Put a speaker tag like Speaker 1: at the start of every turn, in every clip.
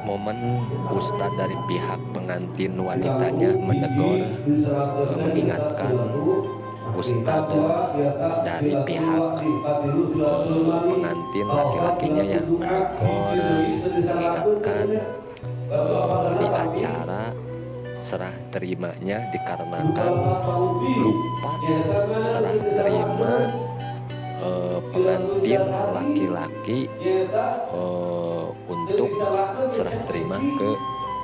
Speaker 1: momen ustadz dari pihak pengantin wanitanya menegur, mengingatkan ustadz dari pihak pengantin laki-lakinya ya, menegur, mengingatkan di acara serah terimanya dikarenakan lupa serah terima pengantin laki-laki untuk serah terima ke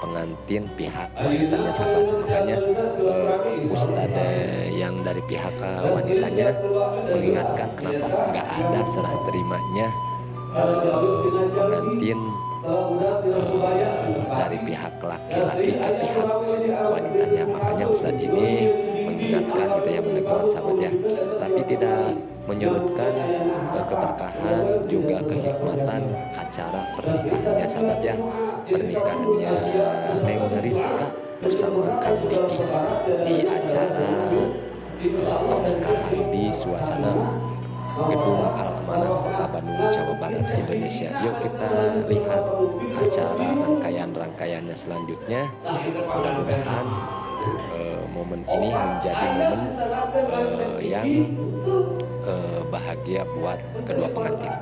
Speaker 1: pengantin pihak wanitanya sahabat. Makanya ustadz yang dari pihak wanitanya mengingatkan kenapa nggak ada serah terimanya pengantin dari pihak laki-laki ke pihak wanitanya. Makanya ustadz ini mengingatkan gitu ya, menegur sahabat ya, tapi tidak menyurutkan keberkahan juga kehikmatan acara pernikahannya sahabat ya. Pernikahannya Neng Rizka bersama Kang Diki di acara pernikahan di suasana Gedung Al-Amanah Kota Bandung, Jawa Barat, Indonesia. Yuk kita lihat acara rangkaiannya selanjutnya. Mudah-mudahan momen ini menjadi momen yang bahagia buat kedua pengantin.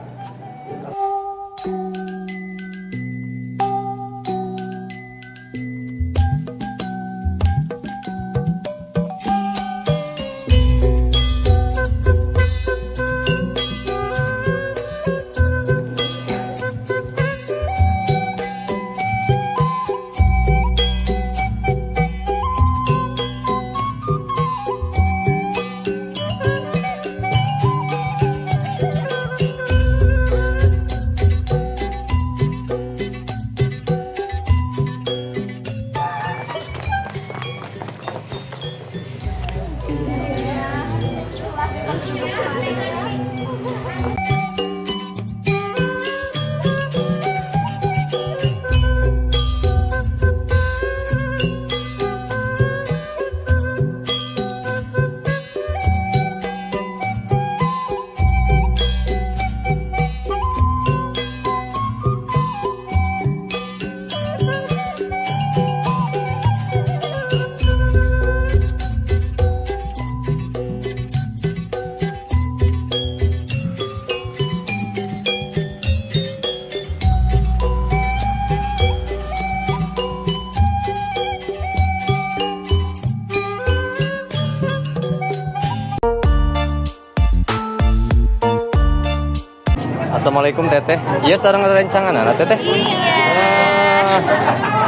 Speaker 1: Assalamualaikum teteh. Iya sareng rencangan anak teteh.
Speaker 2: Iya.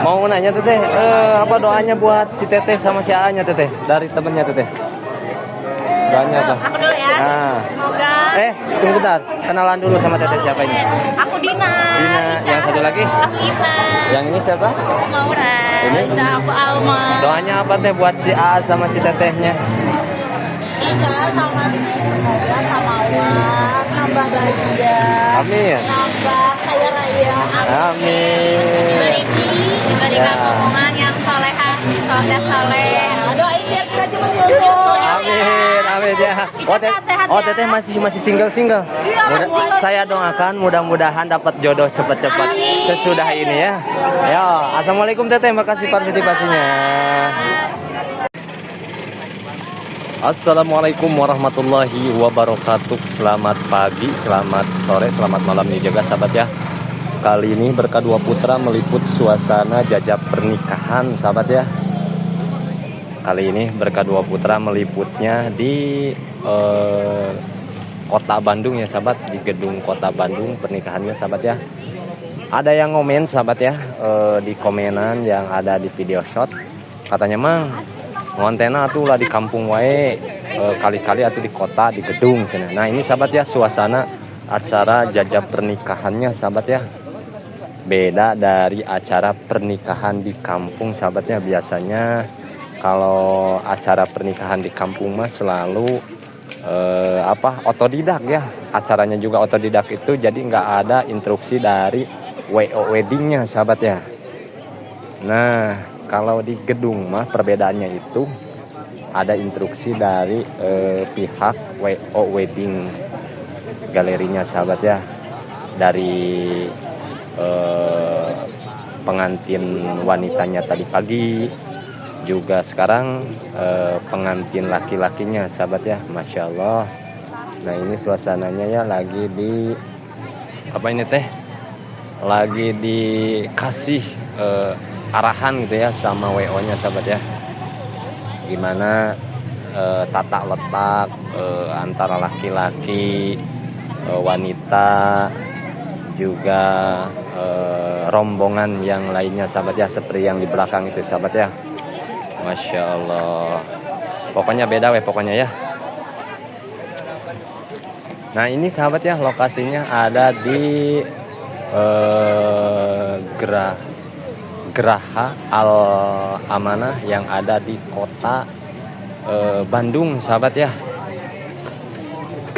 Speaker 1: Mau nanya teteh, apa doanya buat si teteh sama si Aanya teteh dari temennya teteh? Doanya apa?
Speaker 2: Aku dulu ya.
Speaker 1: Nah.
Speaker 2: Semoga.
Speaker 1: Tunggu bentar. Kenalan dulu sama teteh siapa ini?
Speaker 2: Aku Dina. Ica.
Speaker 1: Yang satu lagi?
Speaker 2: Aku Ina.
Speaker 1: Yang ini siapa?
Speaker 2: Aku Maura.
Speaker 1: Ini?
Speaker 2: Ica, aku Alma.
Speaker 1: Doanya apa teh buat si A sama si tetehnya?
Speaker 2: Ica sama Dina semoga sama Allah nambah bahagia.
Speaker 1: Amin.
Speaker 2: Nambah kaya raya.
Speaker 1: Amin.
Speaker 2: Diberikan omongan yang soleha, soleh. Doain biar kita cepat nyusul.
Speaker 1: Amin, amin ya. Teteh masih single. Saya doakan mudah-mudahan dapat jodoh cepat-cepat sesudah ini ya. Ya, assalamualaikum teteh, makasih partisipasinya. Assalamualaikum warahmatullahi wabarakatuh. Selamat pagi, selamat sore, selamat malam nih juga sahabat ya. Kali ini Berkah Dua Putra meliput suasana jajak pernikahan sahabat ya. Kali ini Berkah Dua Putra meliputnya di Kota Bandung ya sahabat, di gedung Kota Bandung pernikahannya sahabat ya. Ada yang ngomen sahabat ya, di komenan yang ada di video shot katanya mang ngontena tuh lah di kampung wae, kali-kali atau di kota di gedung sana. Nah ini sahabat ya suasana acara jajak pernikahannya sahabat ya. Beda dari acara pernikahan di kampung sahabatnya. Biasanya kalau acara pernikahan di kampung mah selalu otodidak ya. Acaranya juga otodidak itu, jadi nggak ada instruksi dari WO weddingnya sahabat ya. Nah kalau di gedung mah perbedaannya itu ada instruksi dari pihak WO wedding galerinya sahabat ya. Dari pengantin wanitanya tadi pagi, juga sekarang pengantin laki-lakinya sahabat ya, Masya Allah. Nah ini suasananya ya lagi di apa ini teh, lagi dikasih arahan gitu ya sama WO nya sahabat ya, gimana tata letak antara laki-laki, wanita, juga rombongan yang lainnya sahabat ya, seperti yang di belakang itu sahabat ya. Masya Allah, pokoknya beda pokoknya ya. Nah ini sahabat ya, lokasinya ada di Geraha Al Amanah yang ada di kota Bandung sahabat ya.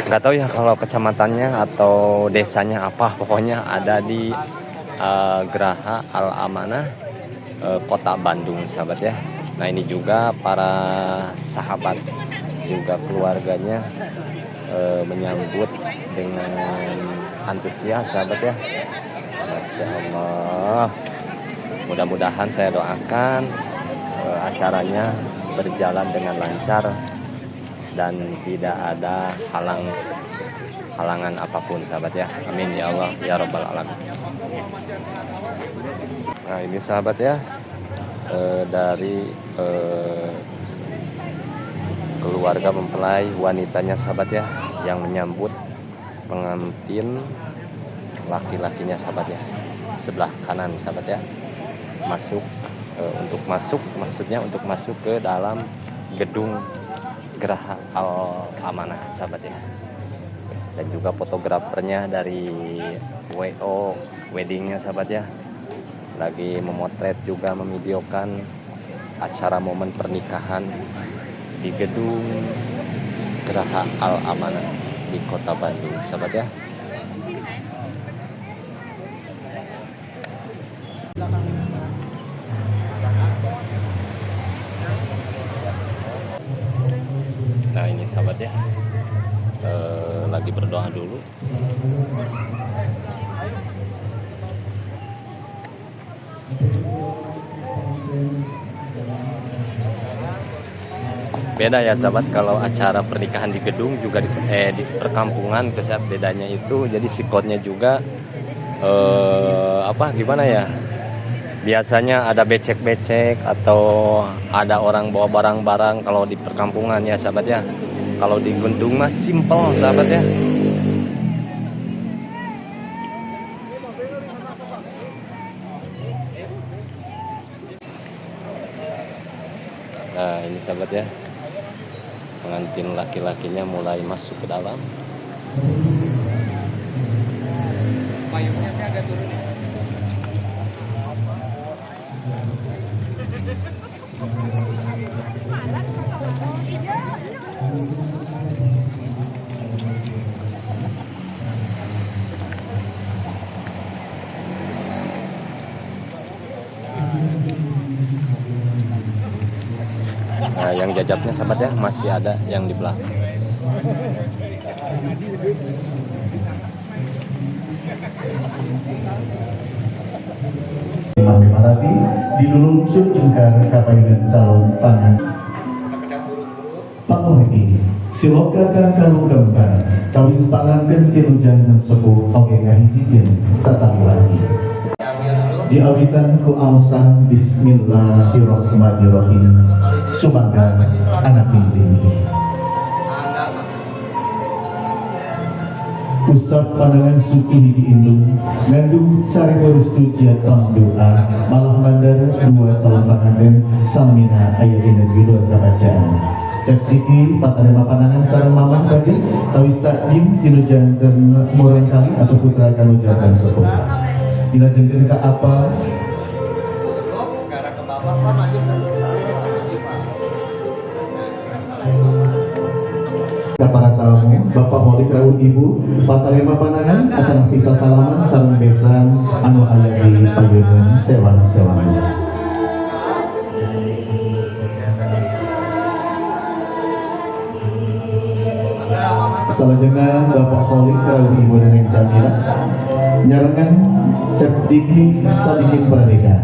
Speaker 1: Nggak tahu ya kalau kecamatannya atau desanya apa, pokoknya ada di Geraha Al Amanah kota Bandung sahabat ya. Nah ini juga para sahabat juga keluarganya menyambut dengan antusias sahabat ya. Masya Allah, mudah-mudahan saya doakan acaranya berjalan dengan lancar dan tidak ada halangan apapun sahabat ya. Amin ya Allah ya Rabbal Alamin. Nah ini sahabat ya, dari keluarga mempelai wanitanya sahabat ya, yang menyambut pengantin laki-lakinya sahabat ya, sebelah kanan sahabat ya, untuk masuk ke dalam gedung Geraha Al Amanah sahabat ya. Dan juga fotografernya dari WO weddingnya sahabat ya, lagi memotret juga memvideokan acara momen pernikahan di gedung Geraha Al Amanah di kota Bandung sahabat ya. Nah ini sahabat ya, lagi berdoa dulu. Beda ya sahabat, kalau acara pernikahan di gedung juga di perkampungan saat bedanya itu, jadi sikotnya juga gimana ya, biasanya ada becek-becek atau ada orang bawa barang-barang kalau di perkampungan ya sahabat ya. Kalau di gedung mah simple sahabat ya. Nah ini sahabat ya, pengantin laki-lakinya mulai masuk ke dalam. Payungnya agak turun. Nah, yang jajabnya sahabat ya, masih ada yang di belakang.
Speaker 3: Marati dilulungsur jengkar kapayunan calon pangan pangorgi siloka kan kalung kembar kawis pangankan tinujan dan sepuh oke ngahijin tetapi lagi diawitan ku ausan bismillahirrahmanirrahim sumangga anak tinggi usap pandangan suci hiji indung ngandung sari restu jiat pamdoa malah mandar dua calon pengantin samina aya dina judul kabacaan cek iki patarema pandangan sareng mamang bagi tawis takdim tinu janten murang kali atau putra kanu janten sepuh dilajengkeun ka apa sekarang ke bapak kan lanjut para tamu, Bapak Holik Rawuh Ibu, patarema panangan akan pisah salaman sareng besan anu aya di payeunan sewana-sewana. Salajengna Bapak Holik Rawuh Ibu Neneng Jamila nyarengan cek diki sadiki pernikahan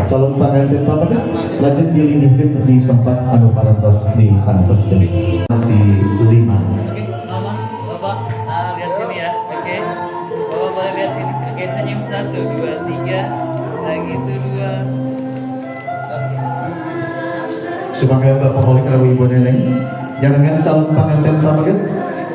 Speaker 3: calon pengantin pamakan lajeng dilingihkan di tempat anu parantos di tantos deui masih 5.
Speaker 4: Bapak, lihat sini ya, oke. Bapak boleh lihat sini, oke, senyum 1, 2, 3, lagi itu 2.
Speaker 3: supaya bapak boleh kalau ibu neneng jangan calon pengantin pamakan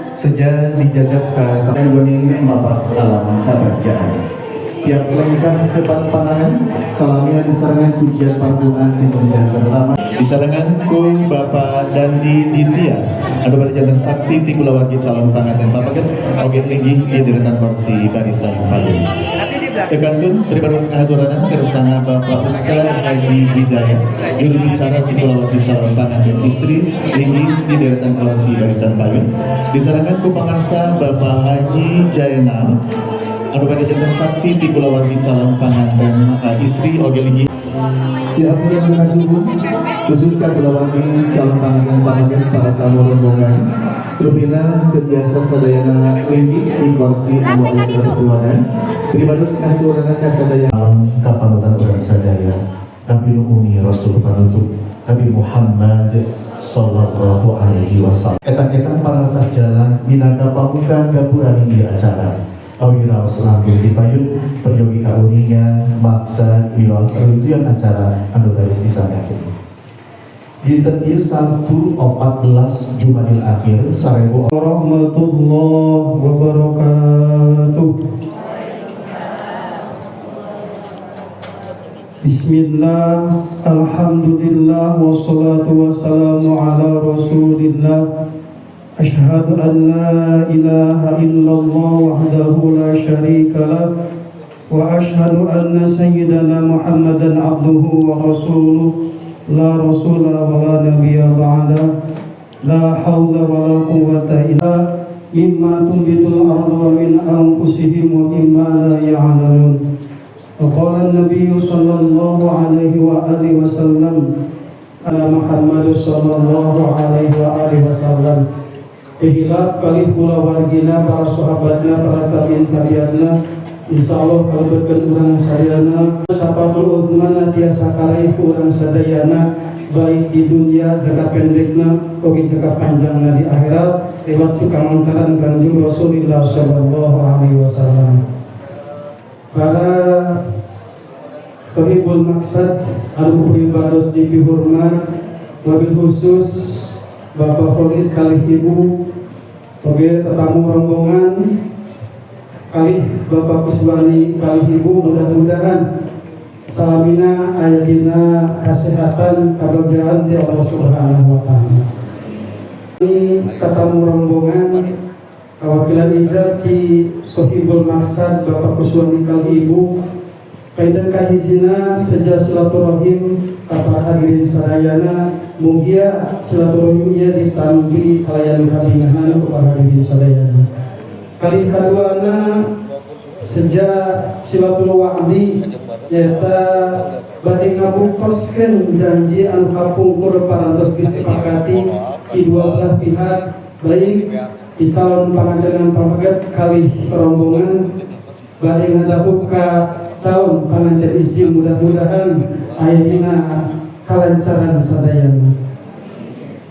Speaker 3: sejak dijajab ke tanah ini bapak alam kerajaan tiap langkah depan pandangan salamnya disarangan pujian panggungan yang pertama disarangan ku Bapak Dandi Ditya ada pada jantan saksi ti kulawargi calon pengantin papaget oge linggih di deretan kursi barisan paling tekantun pribadi ngahaduranan kersana Bapak Ustaz Haji Hidayah juru bicara ti kulawargi calon pengantin istri linggih di deretan kursi barisan paling disarangan ku pangarsa Bapak Haji Jainal anu pada jantan saksi di kulawargi calon pengantin istri oge linggih siapa yang mengasuh khusus ke kulawargi calon pengantin pamagen para tamu rombongan rupina kebiasa sadayana linggih di kursi anu aya kebetulan pribadi kahaduranan kasadaya alam kapanutan urang sadaya Nabi Umi Rasul panutup Nabi Muhammad sallallahu alaihi wasallam etan-etan parantas jalan minangka pamuka gapura di acara awira selampir dipayun perjogi kauningan maksa wiwal keruntuyan acara anu garis disangkakeun dinten ieu Sabtu 14 Jumadil Akhir 1000 warahmatullahi wabarakatuh. Bismillah, alhamdulillah, wassalatu wassalamu ala rasulillah. Asyhadu an la ilaha illallah wahdahu la syarika lah wa asyhadu anna sayyidana Muhammadan abduhu wa rasuluh la rasula wa la nabiyya ba'da la hawla wa la quwwata illa mimma tunbitul ardu wa min anfusihim wa mimma la ya'lamun. Wa qala an-nabiy sallallahu alaihi wa alihi wasallam ana Muhammad sallallahu alaihi wa alihi wasallam ihilap kali kula wargina para sahabatnya para tabiin tabiatna insyaallah kalebetkeun urang sadayana sapatul uzmana tiasa karaih urang sadayana baik di dunia jangka pendekna oge jangka panjangna di akhirat lewat sukangantaran Kanjeng Rasulullah sallallahu alaihi wasallam. Para sahibul maksad anu pribados dipihormat wabil khusus Bapak Khalid kalih Ibu oge tetamu rombongan kalih Bapak Kuswani kalih Ibu mudah-mudahan salamina aya dina kasehatan kabagjaan ti Allah Subhanahu wa taala. Ini tetamu rombongan awakilan ijab di Sohibul Maksad Bapak Kuswani kalih Ibu kaidan kahijina seja silaturahim para hadirin sadayana mugia silaturahim ieu ditampi kalayan kabingahan para hadirin sadayana. Kali kaduana seja silatul wa'di nyata bade ngabungkoskeun janji anu kapungkur parantos disepakati di dua belah pihak baik di calon pangantin pamaget kali rombongan bade ngadahuk ka calon pengantin istri mudah-mudahan aya dina kalancaran sadayana.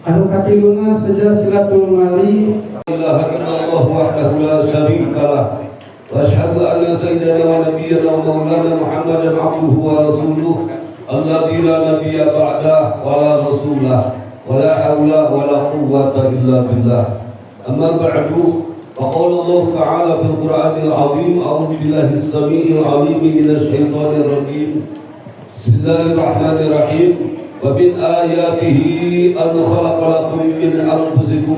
Speaker 3: Anu katiluna seja silatul mali
Speaker 5: ilaha illallah wahdahu la syarikalah wa asyhadu anna sayyidana wa nabiyyana wa maulana Muhammadan abduhu wa rasuluh alladzi la nabiyya ba'dah wa la rasulah wa la haula wa la quwwata illa billah. Amma ba'du. فقال الله تعالى في القرآن العظيم أعوذ بالله السميع العليم من الشيطان الرجيم بسم الله الرحمن الرحيم ومن آياته أن خلق لكم من أنفسكم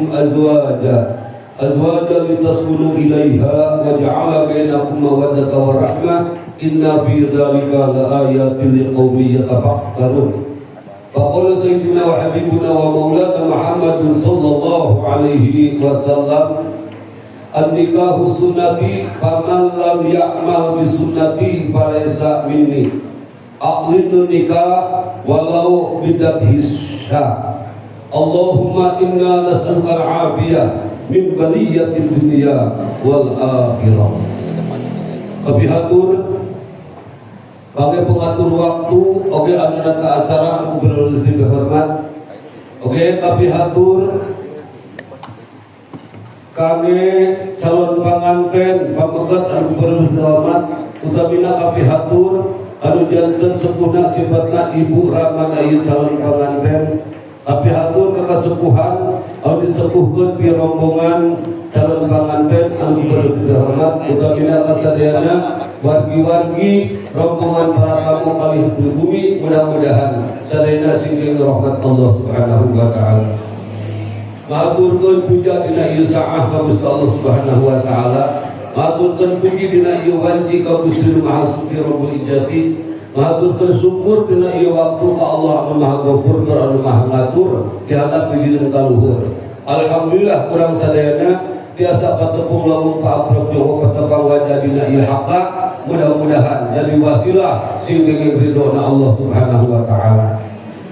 Speaker 5: أزواجا لتسكنوا إليها وجعل بينكم مودة ورحمة إن في ذلك لآيات لقوم يتفكرون. فقال سيدنا وحبيبنا ومولانا محمد صلى الله عليه وسلم an-nikahu sunnati faman lam ya'mal bi sunnati falaysa minni. Aqlin nikah walau bidabhi syah. Allahumma inna nas'aluka al-afiyah min baliyatil dunya wal akhirah. Kabihatur Kami pengatur waktu, oke anu ke acara anu beristri hormat. Oke, tapi hatur kami calon panganten pamegat anu berhormat utamina kami hatur anu janten sepuhna sifatna ibu Rahman ayeuna calon panganten kami hatur ka kasepuhan anu disepuhkeun ti rombongan calon panganten anu berhormat utamina kasadayana wargi-wargi rombongan para tamu kali di bumi, mudah-mudahan sadayana sing rahmat Allah Subhanahu wa taala. Maturkeun puja dina ieu saah ka Gusti Allah Subhanahu wa taala. Maturkeun puji dina ieu wanci ka Gusti Maha Suci Rabbul Izzati. Maturkeun syukur dina ieu waktu ka Allah anu Maha Ghafur anu Maha Ngatur di hadap dijieun kaluhur. Alhamdulillah kurang sadayana tiasa patepung lamun paaprab Jawa patepang wajah dina ieu haqqa. Mudah-mudahan jadi wasilah sing kenging ridona Allah Subhanahu wa taala.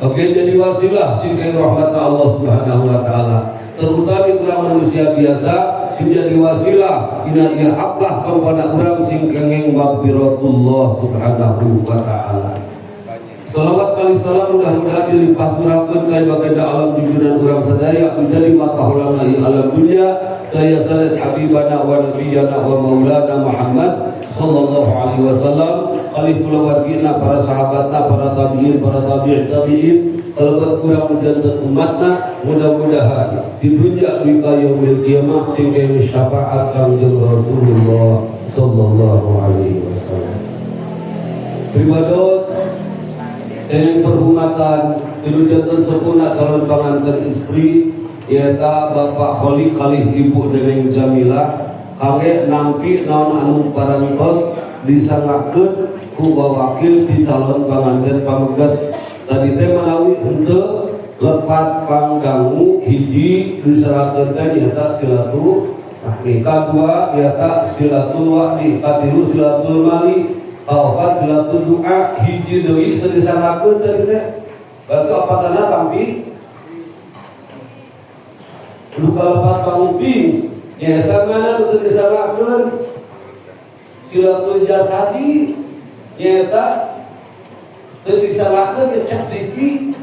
Speaker 5: Oke, jadi wasilah sing kenging rahmatna Allah Subhanahu wa taala. Terutama urang manusia biasa sing jadi wasilah dina ieu haqlah kepada urang sing kenging maghfiratullah Subhanahu wa taala. Salawat kali salam mudah-mudahan dilimpah curakeun ka baginda alam junjungan urang sadaya menjadi mataholana ieu alam dunya daya sanes habibana wa nabiyana wa maulana Muhammad sallallahu alaihi wasallam kali kula wargina para sahabatna para tabi'in para tabi'in kalabat kurang janten umatna mudah-mudahan di dunya di yaumil qiyamah sing kaya syafaat kangjeng Rasulullah sallallahu alaihi wasallam. Pribados yang berhormatan tilu janten sepuna calon pengantin istri yaitu Bapak Kholi kalih Ibu Neneng Jamilah kangge nampi naon anu parantos disangakeun ku wakil di calon panganten pamegat tadi teh manawi henteu lepat pangdangu hiji diserahkeun teh nyaeta silaturahmi kadua nyaeta silatul wa'di katilu silatul mali kaopat silatul du'a hiji deui teu disangakeun tadi teh berarti apatana tampi luka lepat panguping nyaeta mana untuk disamakeun silatul jasadi nyaeta teu disamakeun cek tiki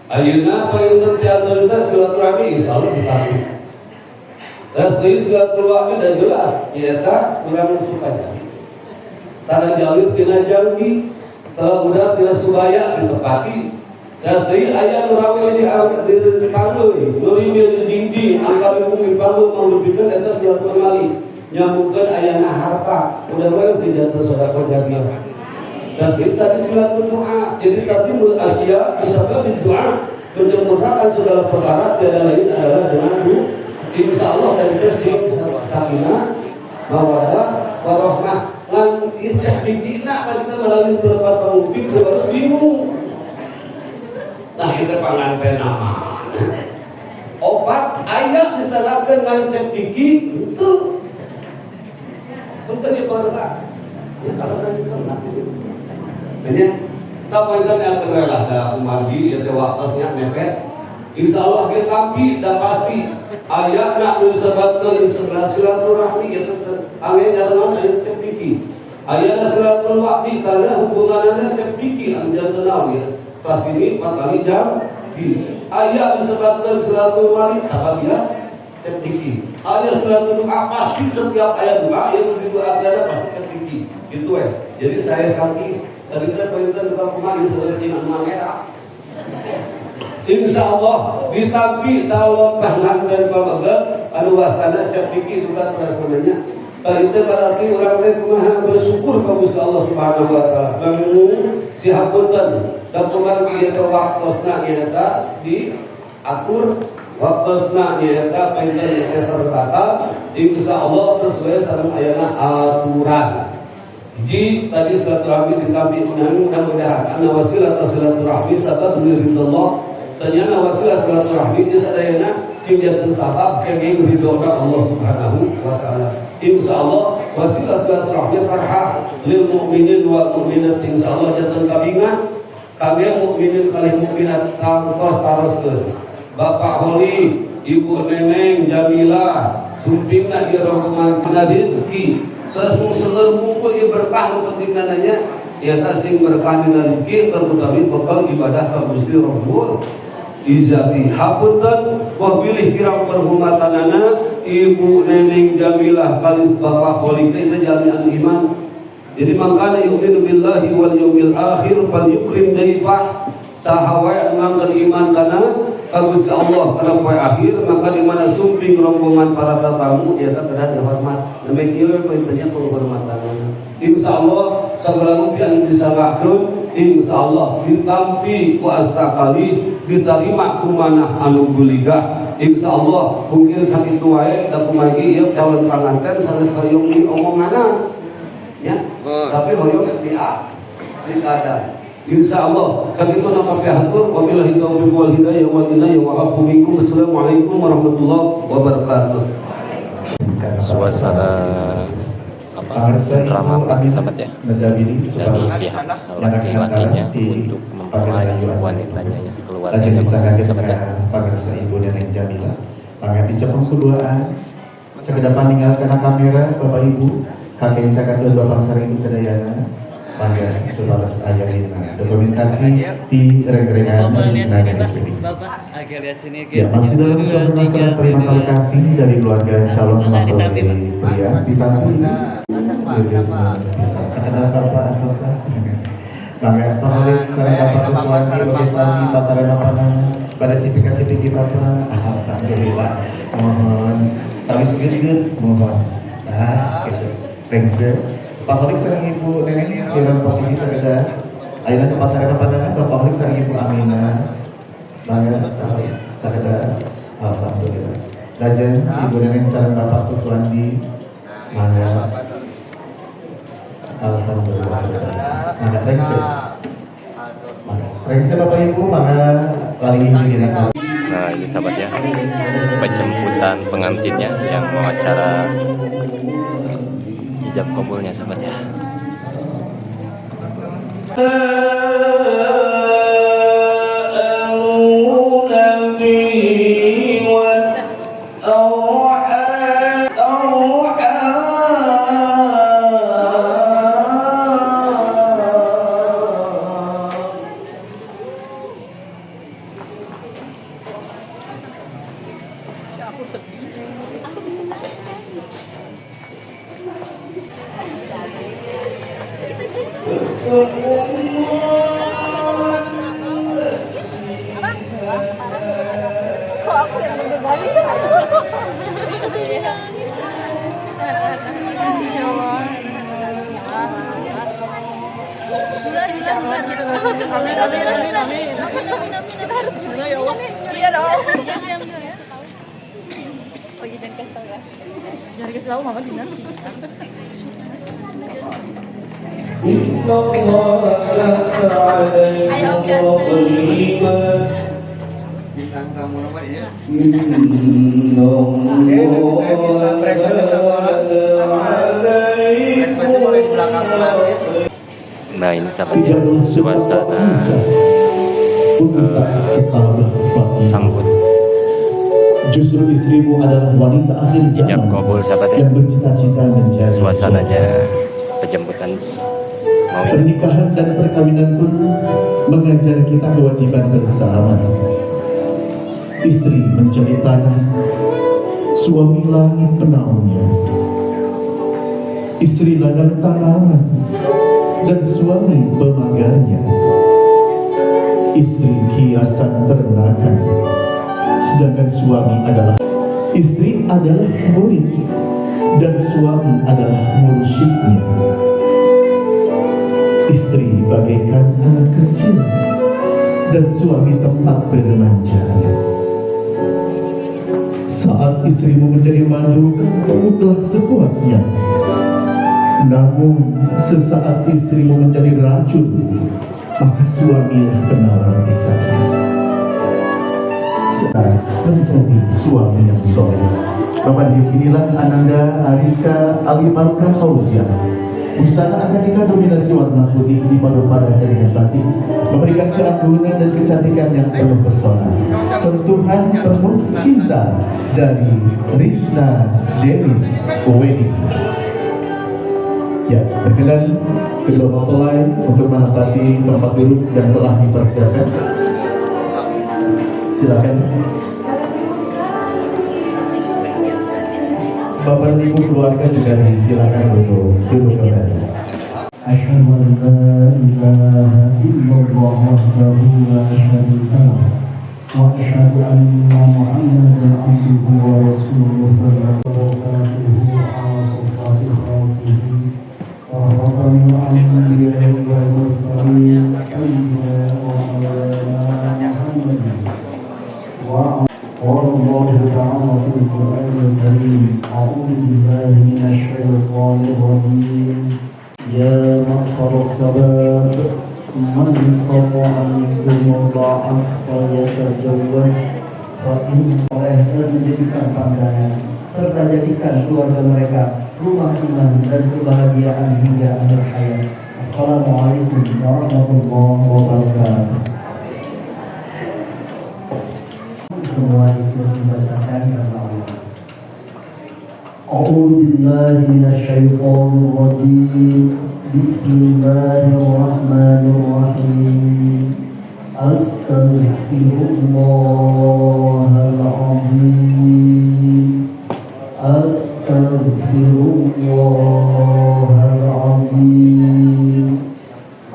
Speaker 5: ayeuna payun teu diantarna silaturahmi insyaallah ditampi. Terus deui silatul wa'di dan jelas nyaeta urang supaya tara jalur tina janji kalau udah tina subaya ditepati. Dan dari ayat nurawi di kandung, nuri di dinding, angka bumi bangun menghidupkan atas silatul mali, nyambungkan ayatnya harta, mudah-mudahan senjata sedekah jariah. Dan kita di silatul doa, jadi tadi mul Asia disebut doa menyempurnakan segala perkara tiada lain adalah dengan doa. Insya Allah dari kesing sakinah, mawadah, warahmah, dan isyak bidina kita melalui tempat penguping harus bingung. Nah kita panganten nama obat ayat disalahkan ngancet gigi itu untuk diperasa ya kasaran itu ini tapi kan yang kerelah ada mandi ya waktunya mepet insya Allah kita tampi dan pasti ayat nak disebutkan silaturahmi itu angin dari mana ayat cek gigi ayat silatul wa'di karena hubungannya cek gigi anjan tenau ya pas ini 4 kali jam di ayat disebutkan silatul mali sahabat cek gigi ayat silatul doa pasti setiap ayat doa yang didoakan pasti cek gigi gitu ya jadi saya sakit tadi kita perintah kita kemarin seperti nama merah insya Allah ditampi calon pengantin pamegat anu wastana cek gigi itu kan perasananya itu berarti orang lain kumaha bersyukur kepada Allah Subhanahu wa taala lamun sihapunten dan kembali itu waktosna nyata diatur waktosna nyata pengen yang terbatas insya Allah sesuai sama ayatnya aturan. Jadi tadi silaturahmi ditampi mudah-mudahan karena wasilah silaturahmi sabab ridho sanyana wasilah silaturahmi sadayana sing janten sabab kenging ridho Allah Subhanahu wa taala. Insya Allah wasilah silaturahmi farhah lil mu'minin wal mu'minat insya Allah janten kabingan kami mukminin kali mukminat tangkos taroskeun Bapak Holi, Ibu Neneng Jamilah, sumpingna ieu rombongan rezeki Seluruh ieu berkah penting nananya ya tasing berkah dina rezeki terutama bekal ibadah ka Gusti Rabbul Izati. Hapunten wah pilih kirang perhormatanana Ibu Neneng Jamilah kalis Bapak Khalid itu jami'an iman. Jadi makana yu'minu billahi wal yawmil akhir fal yukrim daifah sahawa ngangkeun iman kana ka Gusti Allah kana poe akhir maka di mana sumping rombongan para tatamu eta kedah dihormat. Demi kieu pointnya penghormatan. Insyaallah segala rupiah disarahkeun insyaallah ditampi ku astakali diterima ku manah anu guligah. Insyaallah mungkin sakitu wae da kumagi ieu calon panganten sanes hoyong di omonganna ya. Tapi hoyong di kada. Insyaallah sakitu napa pihatur wabillahi taufiq wal hidayah wal inayah wa aqul minkum assalamualaikum warahmatullahi wabarakatuh.
Speaker 1: Suasana ceramah sahabat ya dari pihak laki-lakinya untuk mempelai wanitanya ya keluarganya sahabat ya.
Speaker 3: Pagarsa Ibu Neneng Jamila pangan dicepeng kuduaan sekedap paninggal kena kamera Bapak Ibu kakek cakatul Bapak Sari Ibu Sedayana panggil Sularas Ayalina dokumentasi di reng-rengan di Senayan SPD. Ya, masih dalam suasana terima kasih dari keluarga calon mempelai pria ditampi bisa sekedar Bapak atau sah panggil Pak sareng Bapak Kuswani Bapak Sami Patarana Panang pada cipika-cipiki Bapak alhamdulillah mohon tali segit mohon gitu rengse Pak Holik sareng Ibu Neneng dalam posisi sekedar ayeuna ke Patarana Pandangan Bapak Holik sareng Ibu Amina panggil sekedar alhamdulillah lajeng Ibu Neneng sareng Bapak Kuswandi mangga alhamdulillah mangga rengse Bapak Ibu mangga kali ini.
Speaker 1: Nah ini sahabat ya penjemputan pengantinnya yang mau acara ijab kabulnya sahabat ya. Nah ini sahabatnya suasana sambut
Speaker 3: justru istrimu adalah wanita akhir zaman
Speaker 1: ijab kabul sahabat ya.
Speaker 3: Yang bercita-cita menjadi
Speaker 1: Suasananya penjemputan mau ya.
Speaker 3: Pernikahan dan perkawinan pun mengajar kita kewajiban bersama. Istri menjadi tanah, suami langit penaungnya. Istri ladang tanaman dan suami pemagarnya. Istri hiasan ternakan, sedangkan suami adalah istri adalah murid dan suami adalah mursyidnya. Istri bagaikan anak kecil dan suami tempat bermanjanya. Saat istrimu menjadi madu, peluklah sepuasnya. Namun sesaat istrimu menjadi racun, maka suamilah penawar kisahnya. Sekarang menjadi suami yang soleh. Bapak inilah Ananda Ariska Alimalka Fauzia. Busana Akadika dominasi warna putih dipadu pada dengan batik, memberikan keanggunan dan kecantikan yang penuh pesona. Sentuhan penuh cinta dari Rizna Denis Wedding. Ya, berkenan kedua mempelai untuk menempati tempat duduk yang telah dipersiapkan. Silakan. Bapak dan Ibu keluarga juga disilakan untuk duduk kembali. Asyhadu an la ilaha illallah wahdahu la syarika lah wa asyhadu anna Muhammadan abduhu wa rasuluhu barakatuhu ala safati khalqihi wa khatamil anbiya'i wal mursalin sayyidina wa maulana Muhammadin wa قال الله تعالى في القرآن الكريم أعوذ بالله من الشيطان الرجيم يا معشر الشباب من استطاع منكم الباءة فليتزوج فإن oleh dan menjadikan pandangan serta jadikan keluarga mereka rumah iman dan kebahagiaan hingga akhir hayat. Assalamualaikum warahmatullahi wabarakatuh. Semua ikut membacakan karena Allah. A'udzu billahi minasyaitonir rajim. Bismillahirrahmanirrahim. Astaghfirullahaladzim. Astaghfirullahaladzim.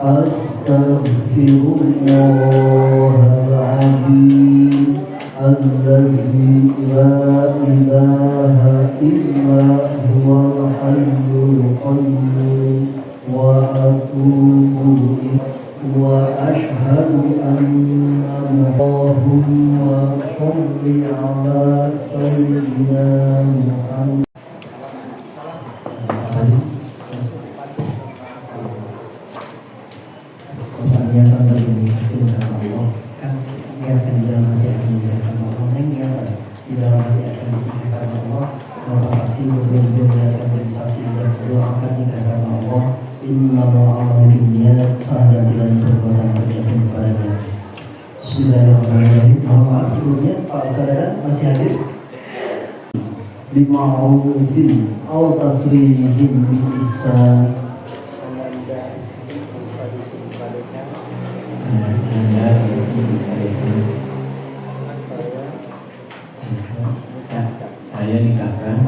Speaker 3: Astaghfirullahaladzim. الذي لا إله إلا هو الحي القيوم وأتوب إليه وأشهد أن اللهم صل على سيدنا محمد. Niatan dari ini Allah kan niatan di dalam hati akan dimuliakan Allah, niatan di dalam hati akan dimuliakan Allah, bahwa saksi berbeda akan jadi saksi dan berdoakan dikatakan Allah innamal a'malu binniyat, sahada dan perbuatan bergantung kepada niat. Bismillahirrahmanirrahim. Mohon maaf sebelumnya Pak Saudara masih hadir bima'rufin aw tasrihim bi ihsan.
Speaker 6: Saya nikahkan,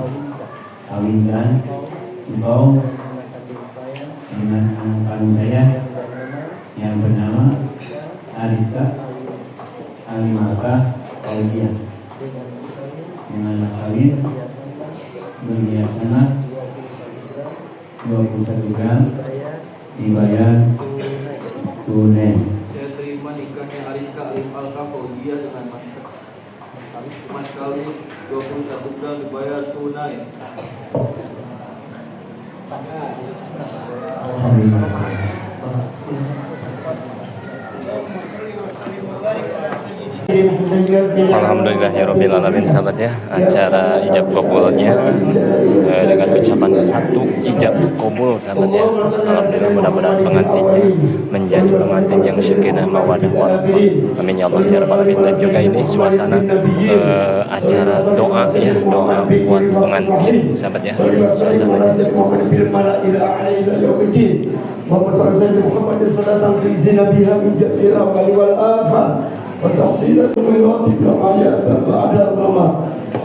Speaker 6: kawinkan engkau dengan anak kandung saya yang bernama Ariska Alimaka Aulia dengan mas kawin berhiasan 21 gram dibayar tunai.
Speaker 5: Saya terima nikahnya Ariska Alimaka Aulia dengan mas kawin 21 gram dibayar tunai.
Speaker 1: Alhamdulillahirrabbilalamin, sahabat ya. Acara ijab kabulnya dengan ucapan satu ijab kabul, sahabat ya. Alhamdulillah, mudah-mudahan pengantinnya menjadi pengantin yang sakinah mawaddah warahmah. Amin ya Allah ya rabbal alamin. Dan juga ini suasana acara doa ya, doa buat pengantin, sahabat ya. Suasananya
Speaker 5: وتعطينا خيراتك وحياك بعد الرمى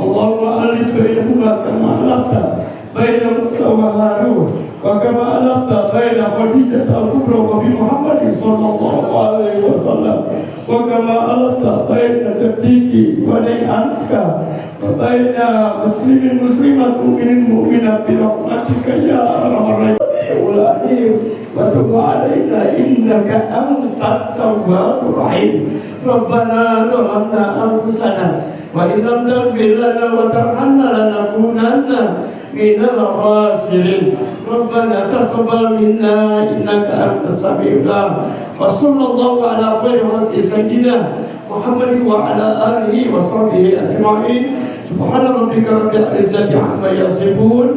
Speaker 5: اللهم ألف بينهما كما ألفت بين موسى وهارون وكما ألفت بين خديجة الكبرى وبمحمد صلى الله عليه وسلم وكما ألفت بين جدك وني أنسك وبين مسلم مسلمة مؤمن مؤمنة برحمتك يا أرحم الراحمين وتب علينا إنك أنت التواب الرحيم ربنا ظلمنا أنفسنا وإن لم تغفر لنا وترحمنا لنكونن من الخاسرين ربنا تقبل منا إنك أنت السميع العليم وصلى الله على خير خلق سيدنا محمد وعلى آله وصحبه أجمعين سبحان ربك رب العزة عما يصفون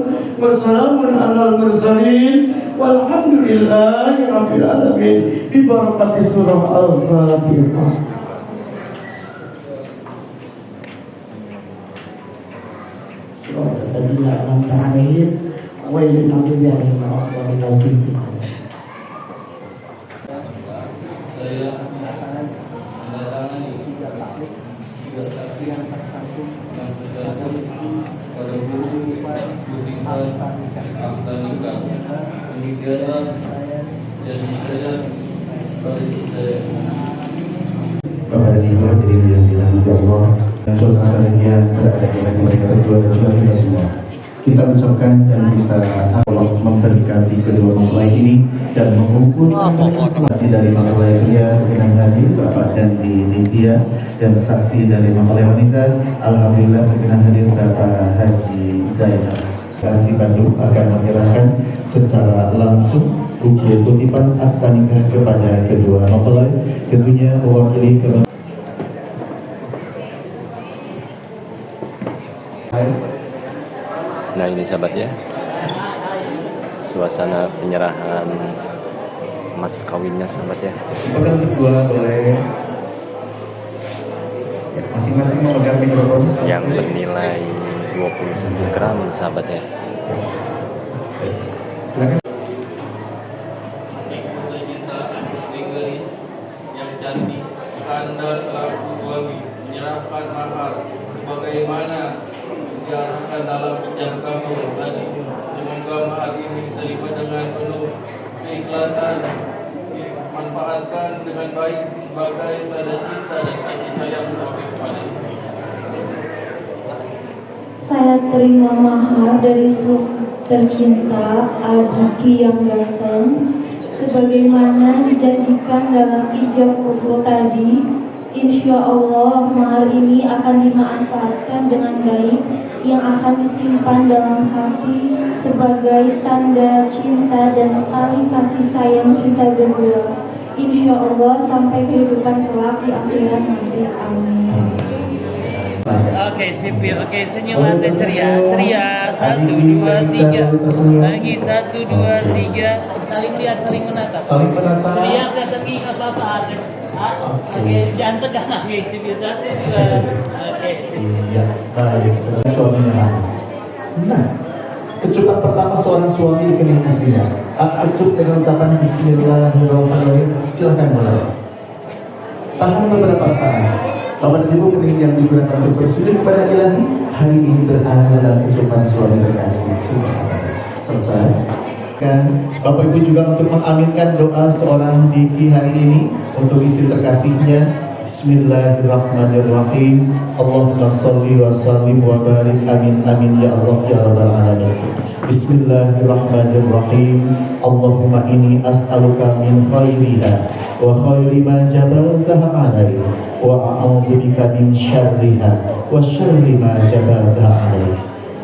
Speaker 5: وسلام على المرسلين والحمد لله رب العالمين ببركة سورة الفاتحة. صراط الذين أنعمت عليهم
Speaker 7: ويل أوليائهم ومن الجن.
Speaker 5: Saya menandatangani tiga saksi yang tercantum pada buku Buktikan Akta Nikah. Demikianlah janji saya pada istri saya.
Speaker 3: Kepada ibu hadirin yang dirahmati Allah, suasana bahagia berada di hati mereka berdua dan juga kita semua. Kita ucapkan dan kita Allah memberkati kedua mempelai ini dan mengumpulkan saksi dari mempelai pria berkenan hadir Bapak Dandi Nitya dan saksi dari mempelai wanita alhamdulillah berkenan hadir Bapak Haji Zainal. Kasih Bandung akan menyerahkan secara langsung buku kutipan akta nikah kepada kedua mempelai, tentunya mewakili
Speaker 1: Nah ini sahabat ya, suasana penyerahan mas kawinnya sahabat ya.
Speaker 3: pegang berdua boleh ya, masing-masing memegang mikrofon
Speaker 1: Yang bernilai 21 gram sahabat ya.
Speaker 3: silakan.
Speaker 5: Istriku tercinta, putri Geris yang cantik, Anda selaku suami menyerahkan mahar sebagaimana diarahkan dalam jangkamu tadi. Semoga mahar ini diterima dengan penuh keikhlasan, dimanfaatkan dengan baik sebagai tanda cinta dan kasih sayang suami kepada istri.
Speaker 8: Saya terima mahar dari tercinta Adiki yang ganteng sebagaimana dijanjikan dalam ijab kabul tadi. Insya Allah mahar ini akan dimanfaatkan dengan baik yang akan disimpan dalam hati sebagai tanda cinta dan tali kasih sayang kita berdua. Insya Allah sampai kehidupan kelak di akhirat nanti. Amin.
Speaker 4: Oke, sip ya. Oke, senyum hati ceria. Ceria. 1, 2, 3. Lagi 1, 2, 3. Saling lihat, saling menatap.
Speaker 3: Saling menatap.
Speaker 4: Ceria kelihatan gini nggak apa-apa. Oke, jangan tegang. Oke, sip ya. 1, 2. Oke, sip.
Speaker 3: Iya, baik. Suaminya mana? Nah, kecupan pertama seorang suami di kening istrinya. Kecup dengan ucapan Bismillahirrahmanirrahim. Silakan mulai. Tahan beberapa saat. Bapak dan Ibu, kening yang digunakan untuk bersujud kepada Ilahi hari ini berada dalam kecupan suami terkasih. Selesai. Kan Bapak Ibu juga untuk mengaminkan doa seorang Diki hari ini untuk istri terkasihnya. Bismillahirrahmanirrahim. Allahumma salli wa sallim wa barik. Amin amin ya Allah ya rabbal alamin. Bismillahirrahmanirrahim. Allahumma inni as'aluka min khairiha wa khairi ma jabaltaha alaihi wa a'udzu bika min syarriha wa syarri ma jabaltaha alaihi.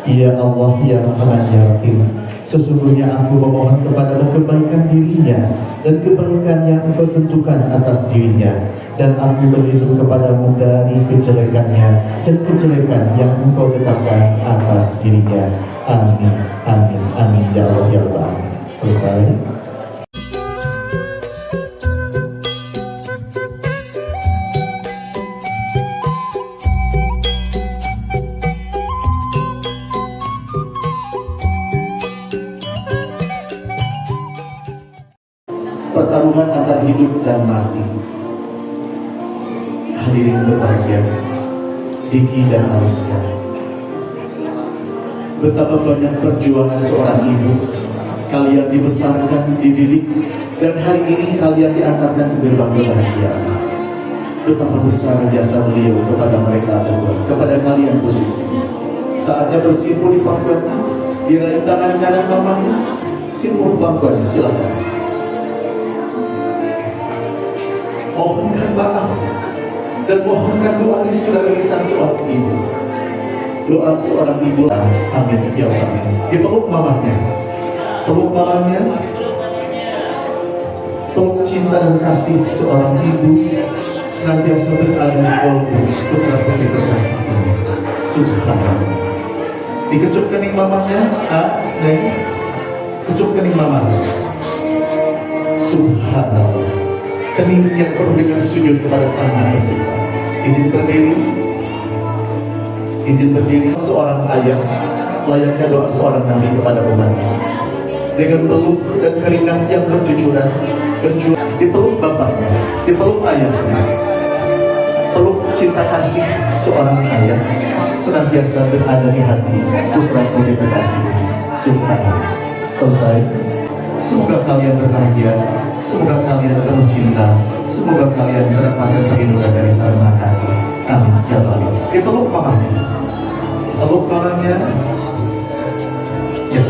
Speaker 3: Ya Allah ya Rahman ya Rahim, sesungguhnya aku memohon kepadamu kebaikan dirinya dan kebaikan yang engkau tentukan atas dirinya, dan aku berlindung kepadamu dari kejelekannya dan kejelekan yang engkau tetapkan atas dirinya. Amin, amin, amin ya Allah ya Rabbal alamin. Selesai. Pertarungan antara hidup dan mati. Hadirin berbahagia, Diki dan Aliska, betapa banyak perjuangan seorang ibu. Kalian dibesarkan, dididik, dan hari ini kalian diantarkan ke gerbang kebahagiaan. Betapa besar jasa beliau kepada mereka berdua, kepada kalian khususnya. Saatnya bersimpul di pangkuannya, diraih tangan kanan mamanya, simpul pangkuannya, silakan. Mohonkan maaf dan mohonkan doa restu dari lisan seorang ibu. Doa seorang ibu, amin ya Allah. Dipeluk mamanya, peluk mamanya, peluk cinta dan kasih seorang ibu senantiasa berada di kolbu putra putri terkasih ini. Subhanallah. Dikecup kening mamanya, kecup kening mamanya. Subhanallah. Kening yang penuh dengan sujud kepada Sang Maha Pencipta. Izin berdiri. Izin berdiri. Seorang ayah layaknya doa seorang nabi kepada umatnya. dengan peluk dan keringat yang berjujuran, dipeluk bapaknya, dipeluk ayahnya, peluk cinta kasih seorang ayah senantiasa berada di hati putra putri kekasih. Subhanallah. Selesai. Semoga kalian berbahagia, semoga kalian penuh cinta, semoga kalian mendapatkan perlindungan dari Sang Maha Kasih. Amin ya Allah. Dipeluk mamanya, peluk mamanya, ya.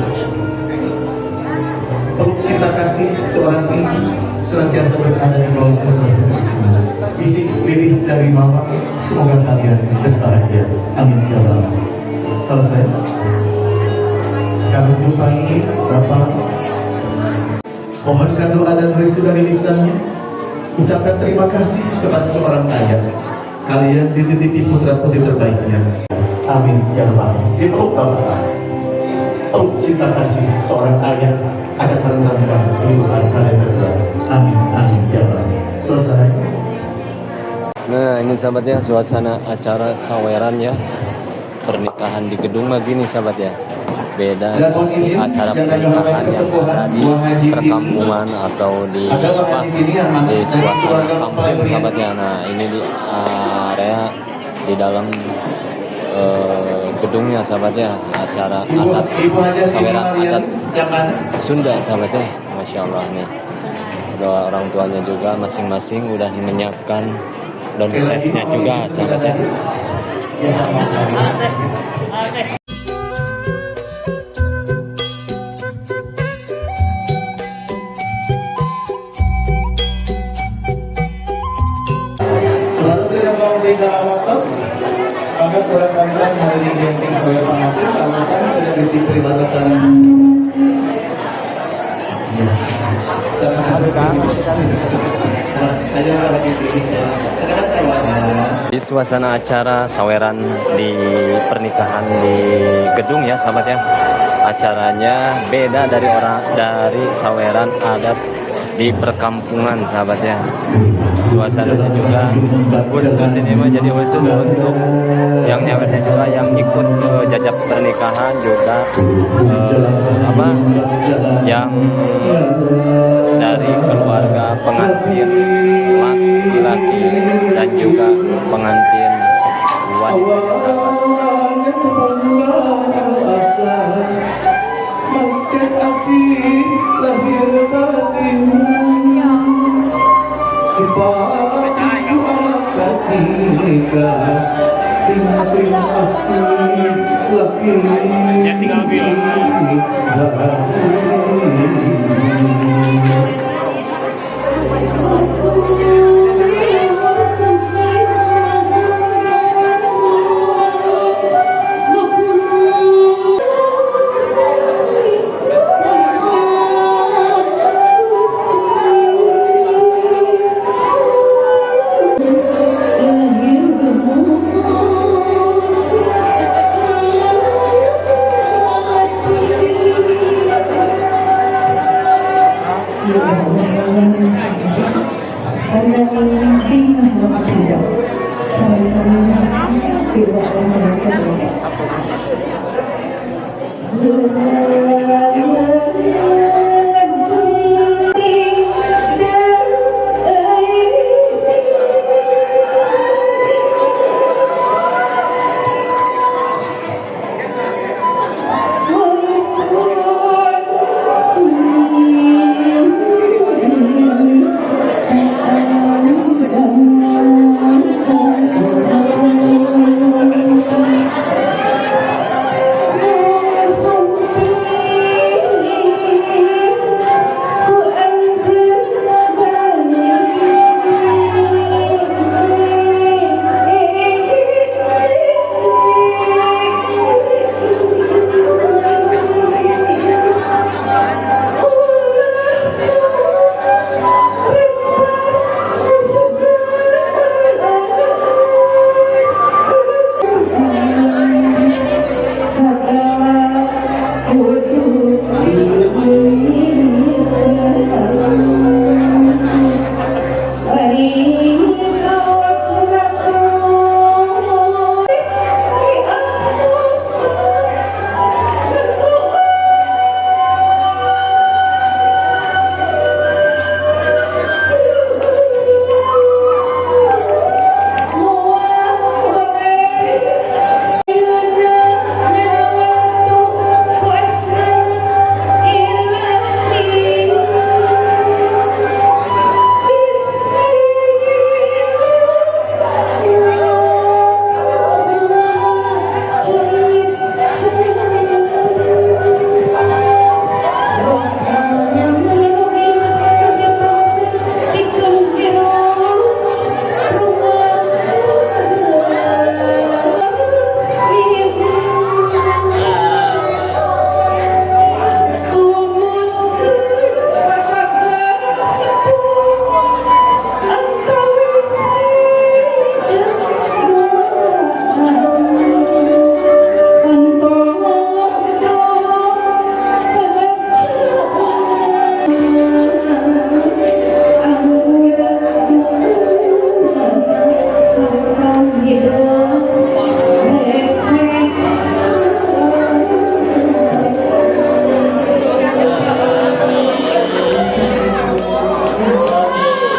Speaker 3: Peluk cinta kasih seorang ibu senantiasa berada di bawah putra putri semua. Isi lirih dari mama, semoga kalian berbahagia. Amin ya Allah. Selesai. Sekarang jumpai Bapak. Mohonkan doa dan restu dari lisannya. Ucapkan terima kasih kepada seorang ayah. Kalian dititipi putra putri terbaiknya. Amin ya Allah. Dipeluk Bapak. Peluk cinta kasih seorang ayah akan menenteramkan kehidupan kalian berdua. Amin, amin ya Allah. Selesai.
Speaker 1: Nah ini sahabat ya, suasana acara saweran ya, pernikahan di gedung begini sahabat ya. Beda acara pernikahan yang ada di perkampungan atau di suasana kampung sahabat ya. Nah ini di area di dalam gedungnya sahabat ya, acara adat saweran adat Sunda sahabat ya. Masya Allah nih, doa orang tuanya juga masing-masing udah menyiapkan dan tesnya juga sahabat ya.
Speaker 3: Selanjutnya mau dikarawatos, maka kurang kalian hari ini saya pengantin alasan sudah diberi batasan. Iya, sama habis. Aja lagi tinggi sekarang kawannya.
Speaker 1: Di suasana acara saweran di pernikahan di gedung ya sahabat ya. Acaranya beda dari saweran adat di perkampungan sahabat ya. Suasananya juga khusus, ini mah jadi khusus untuk yang nyawernya juga yang ikut jajak pernikahan juga yang dari keluarga pengantin laki-laki dan juga pengantin wanita.
Speaker 3: Masket asih lahir batin, bagiku akan nikah. Terima asih laki-laki.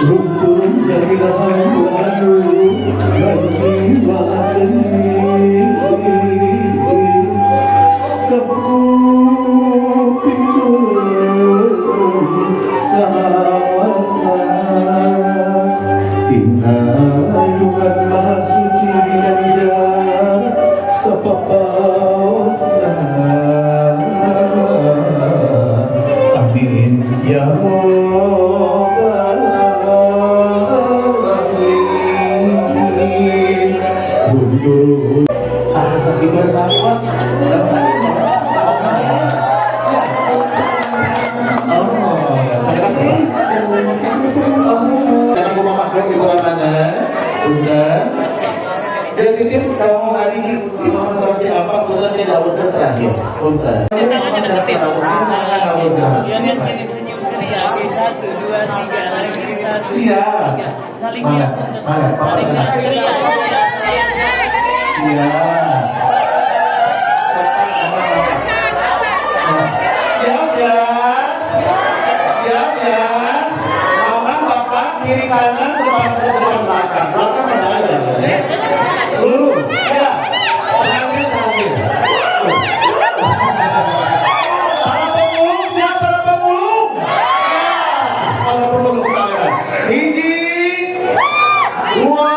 Speaker 3: Rukun jadilah rayu bagi walakini kepupikun sama-sama Inna ayuhan maha suci dinanjar sepapasna Amin ya Rabbal Alamin Bundur sakit bersama dan sakit siap jangan gua mamak dong ibu mana udah dia titip kamu adik di mama salati apa udah tidak udah terakhir udah
Speaker 4: Senyum ceria. Oke, 1, 2, 3. Lagi 1,
Speaker 3: siap
Speaker 4: 2, 3. Saling
Speaker 3: mana papa tenang
Speaker 4: ceria.
Speaker 3: siap siap ya siap ya mama bapak kiri kanan depan belakang mana aja lurus ya terakhir para pemulung siap para pemulung ya para pemulung saweran hiji dua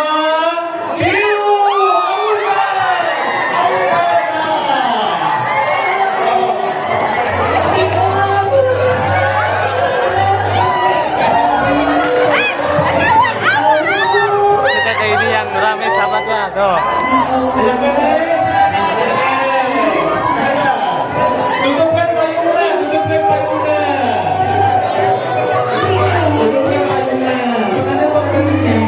Speaker 1: ini yang rame sahabatnya tuh.
Speaker 3: yang gede tutupkan payungnya tutupkan payungnya tutupkan payungnya pengantin pemulungnya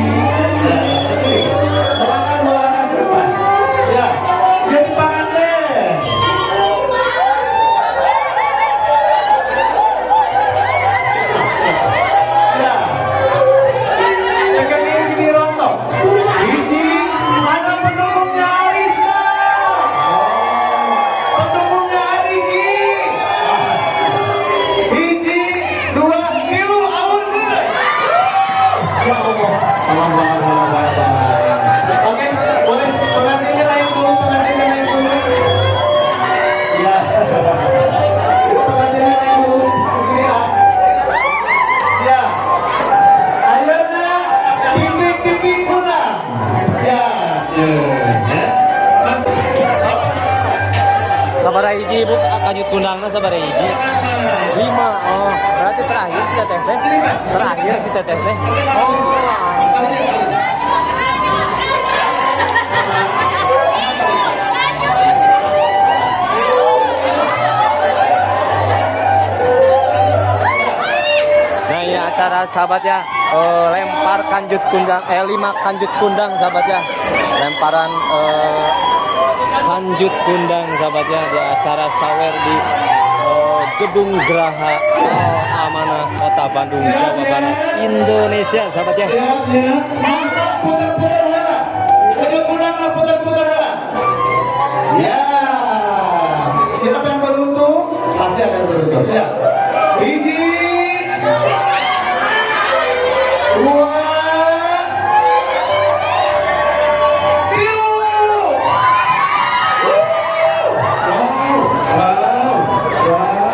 Speaker 3: melangkah ke depan siap jadi pengantin siap pegangin sini rontok hiji mana pendukungnya Arisa pendukungnya Adiki hiji dua tilu awal ke ya Allah oke boleh pengantinnya naik dulu ya pengantinnya naik dulu kesini ya siap ayo nak pipi kunang siap ya
Speaker 1: Sabara hiji ibu kanjut kundangna sabara hiji 5. Oh, berarti terakhir si teteh teh. Terakhir si teteh teh. Nah, ini acara sahabat ya, lempar kanjut kundang 5 kanjut kundang sahabat ya. Lemparan kanjut kundang sahabat ya di acara sawer di Gedung Geraha Amanah Kota Bandung, Jawa Barat, Indonesia sahabat ya.
Speaker 3: siap ya mantap putar-putar hela kanjut kunang putar-putar hela ya siapa yang beruntung pasti akan beruntung siap hiji dua tilu wow terakhir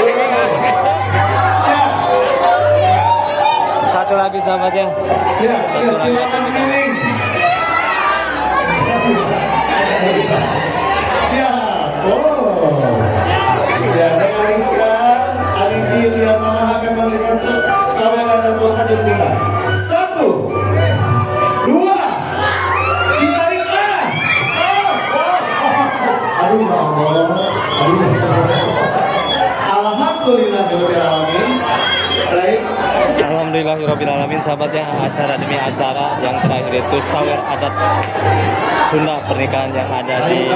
Speaker 3: ini lagi siap
Speaker 1: Satu lagi sahabat ya.
Speaker 3: siap ayo silakan keliling siap ya dengan Rizka Adiki yang mama akan memberikan saweran dan buat hadir kita 1 2 kita Rika aduh ya Allah alhamdulillahirobbilalamin baik
Speaker 1: Alhamdulillahirobbilalamin sahabat ya, acara demi acara yang terakhir itu sawer adat Sunda pernikahan yang ada di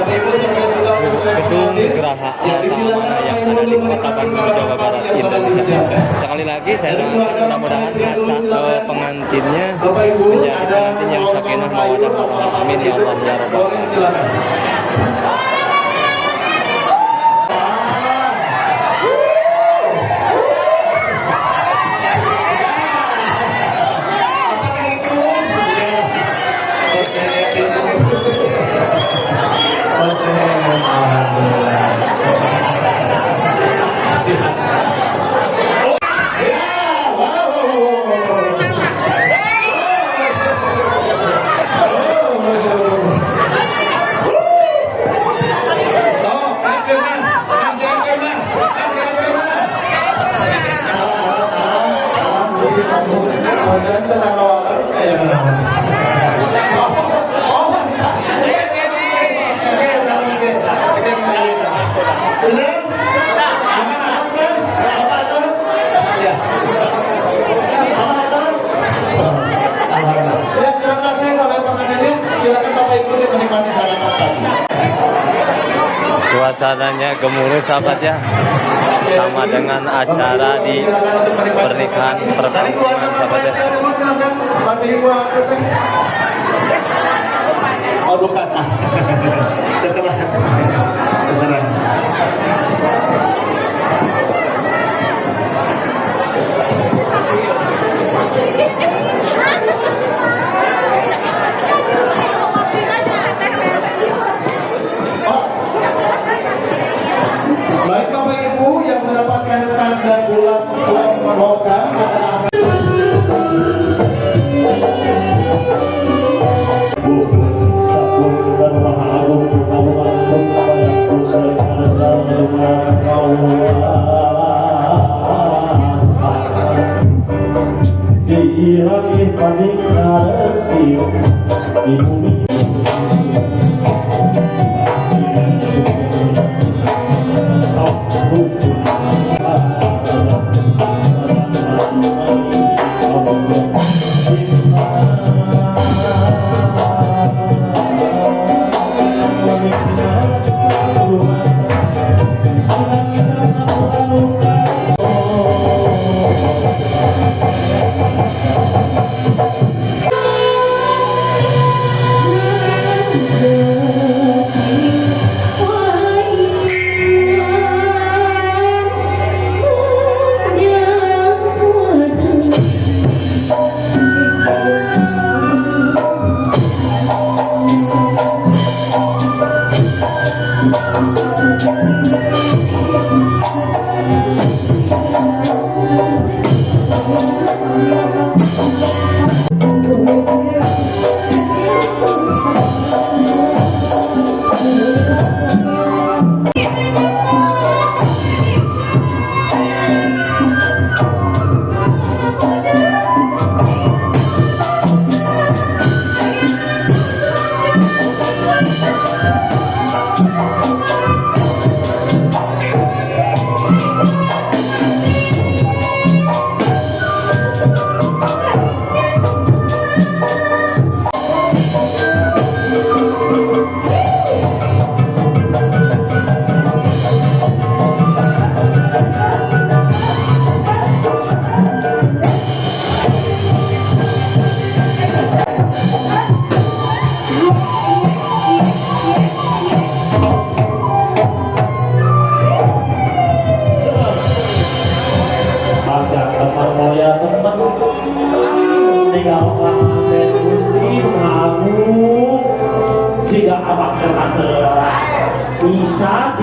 Speaker 1: Gedung Geraha Amanah yang ada di Kota Bandung, Jawa Barat, Indonesia. Sekali lagi saya doakan mudah-mudahan pengantinnya menjadi pengantin yang sakinah mawaddah warahmah. Amin ya Allah ya rabbal alamin. suasananya gemuruh sahabat ya, sama dengan acara di pernikahan perkampungan sahabat ya.
Speaker 3: Oh, bukan. Veteran. Baik Bapak Ibu yang mendapatkan tanda bulan logam adalah di bumi.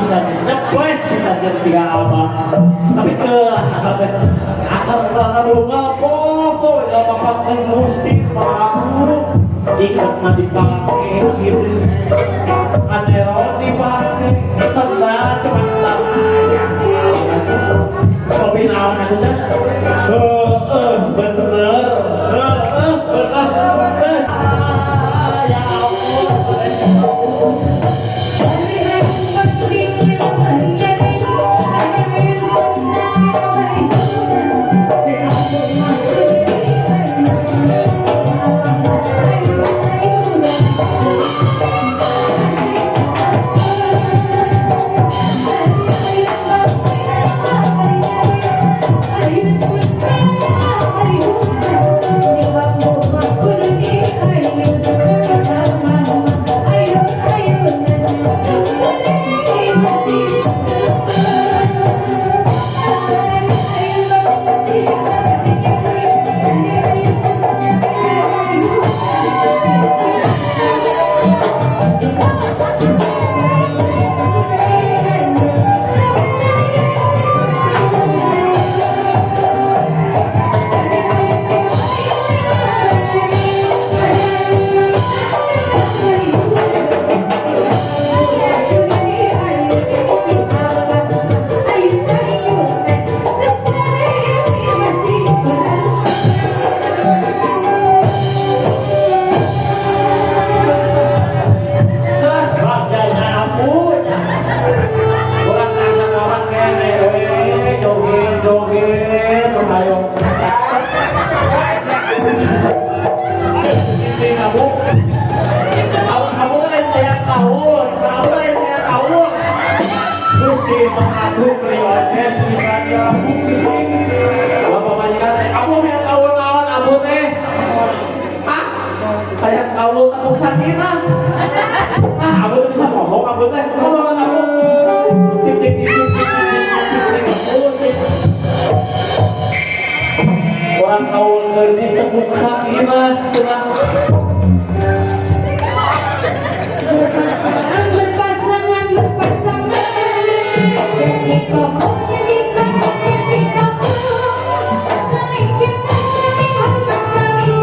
Speaker 7: bisa nyepes bisa jika apa tapi ke akar bunga pokok ya bapak teh gusti aku ikatnya dipakai gitu anerot dipakai serta cuma setengahnya sih tapi naon aku teh bener
Speaker 8: Thank you.
Speaker 7: Gusti mengaku Krioces misalnya Gusti Bapak majikan abu yang kaul naon abu teh ah kayak kaul tepuk sakina abu tuh bisa ngomong abu teh ngomong abu cik cik cik cik cik cik cik cik cik cik orang kaul kerja tepuk sakina cenah
Speaker 8: berpasangan jadi kokoh jadi kokoh jadi kokoh saling cinta saling hormat saling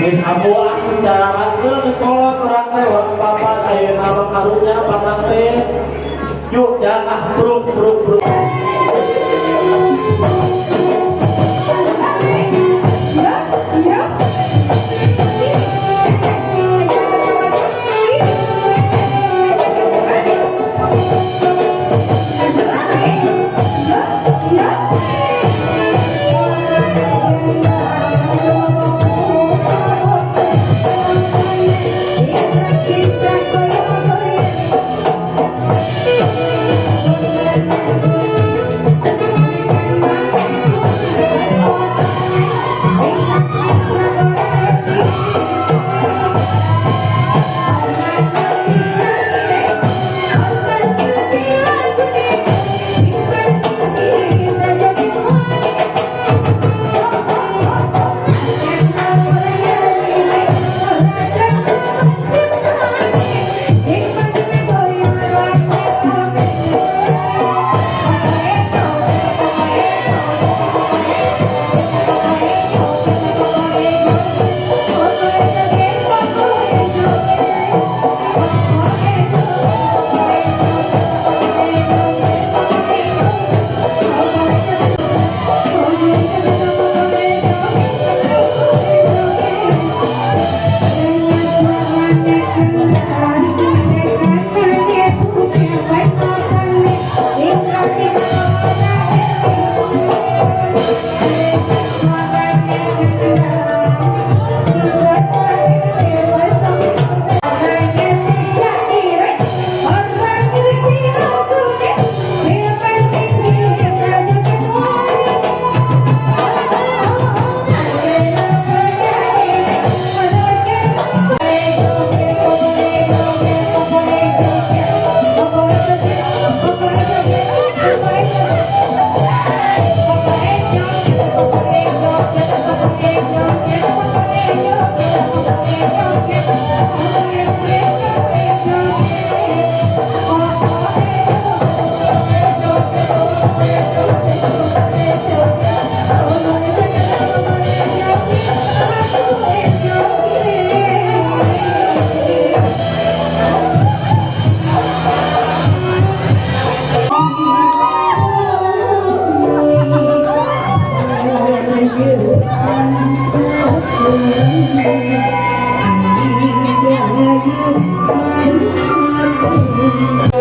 Speaker 7: Geus abuah secara rangkeun sekolah kurang teh urang papat ayeuna mah karunya patang teh. Yuk jangan bruk.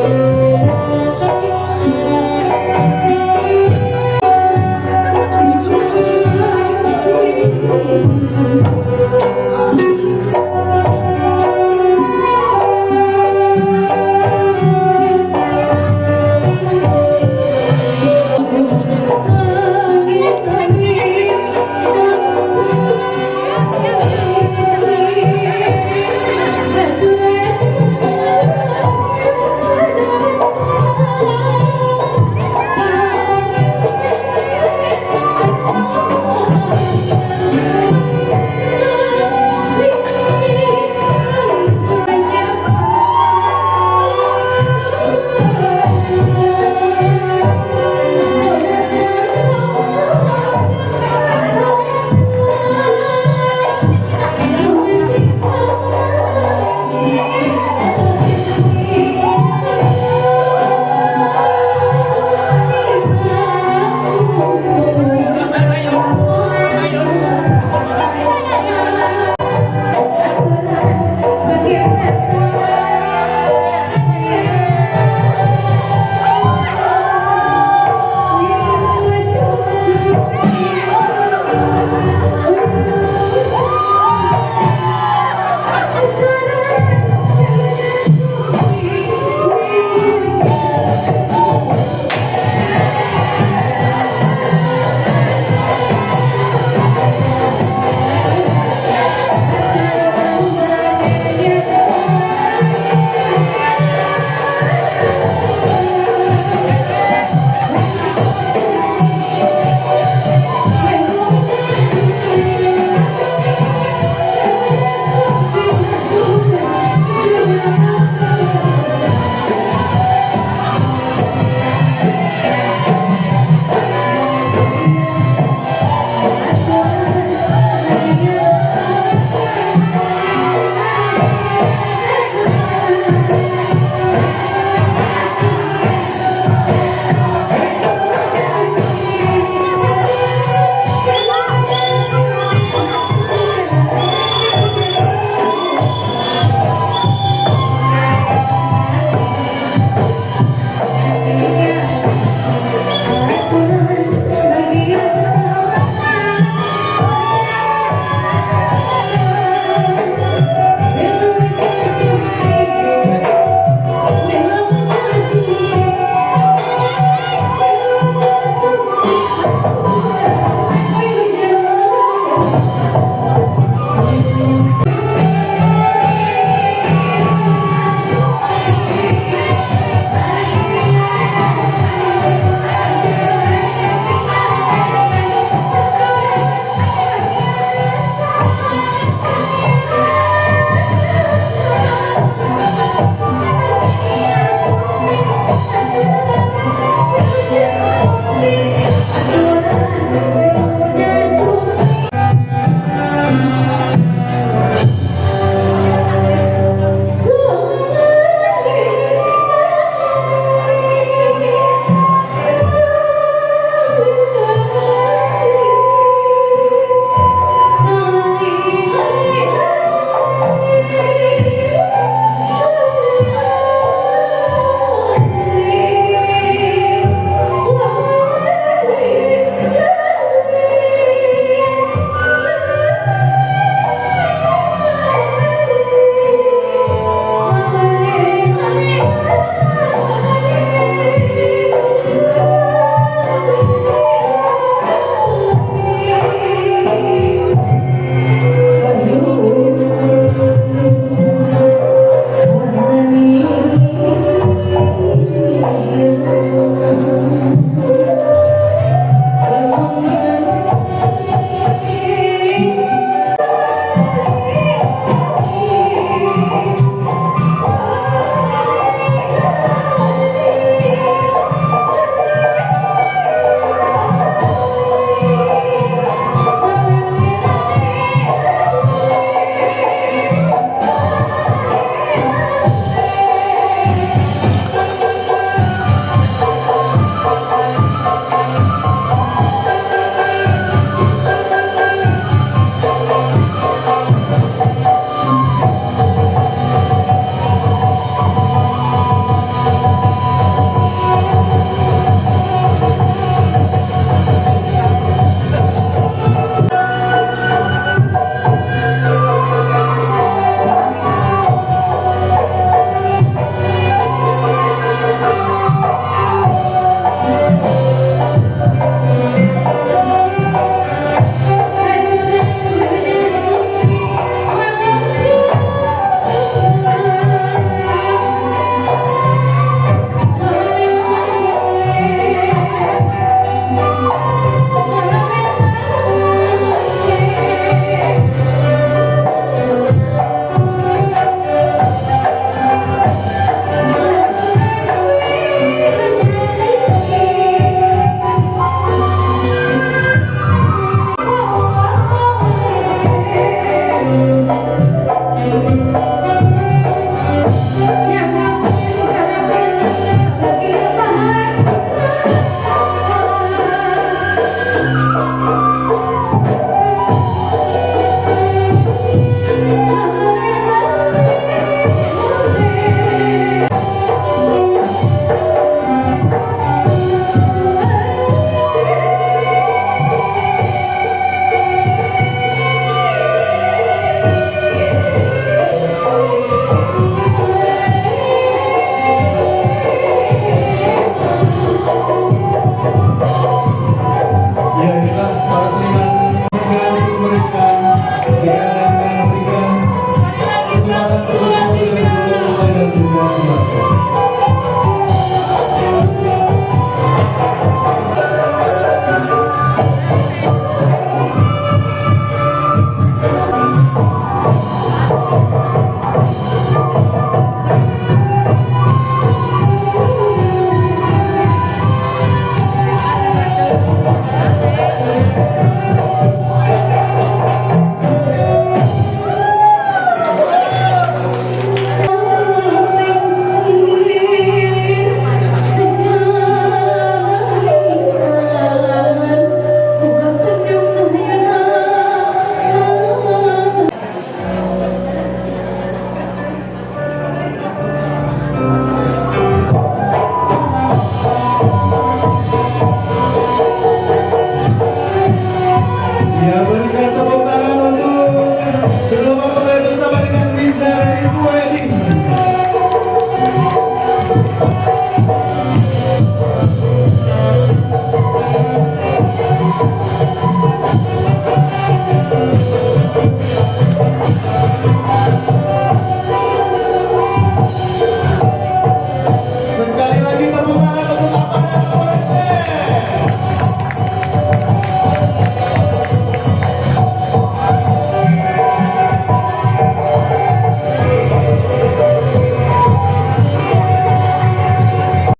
Speaker 8: you.